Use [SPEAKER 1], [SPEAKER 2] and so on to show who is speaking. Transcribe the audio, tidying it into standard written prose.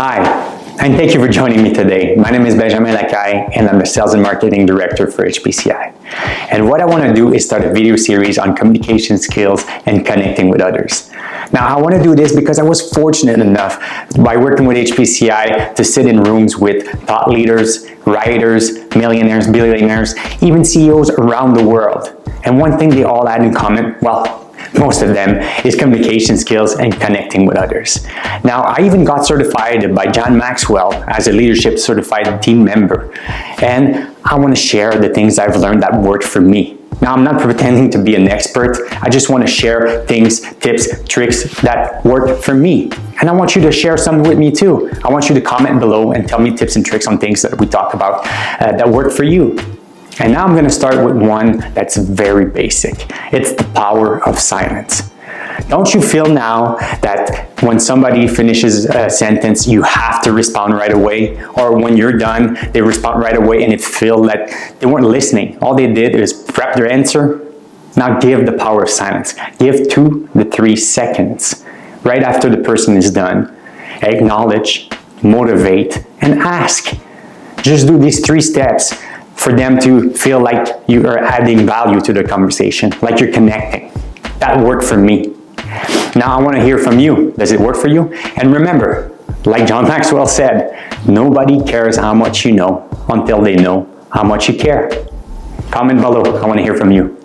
[SPEAKER 1] Hi, and thank you for joining me today. My name is Benjamin Lacaille, and I'm the Sales and Marketing Director for HPCI. And what I want to do is start a video series on communication skills and connecting with others. Now, I want to do this because I was fortunate enough by working with HPCI to sit in rooms with thought leaders, writers, millionaires, billionaires, even CEOs around the world. And one thing they all had in common, well, most of them, is communication skills and connecting with others. Now, I even got certified by John Maxwell as a leadership certified team member. And I want to share the things I've learned that worked for me. Now, I'm not pretending to be an expert. I just want to share things, tips, tricks that worked for me. And I want you to share some with me too. I want you to comment below and tell me tips and tricks on things that we talked about that work for you. And now I'm going to start with one that's very basic. It's the power of silence. Don't you feel now that when somebody finishes a sentence, you have to respond right away? Or when you're done, they respond right away and it feels like they weren't listening. All they did is prep their answer. Now give the power of silence. Give 2 to 3 seconds right after the person is done. Acknowledge, motivate, and ask. Just do these 3 steps for them to feel like you are adding value to the conversation, like you're connecting. That worked for me. Now I want to hear from you. Does it work for you? And remember, like John Maxwell said, nobody cares how much you know until they know how much you care. Comment below. I want to hear from you.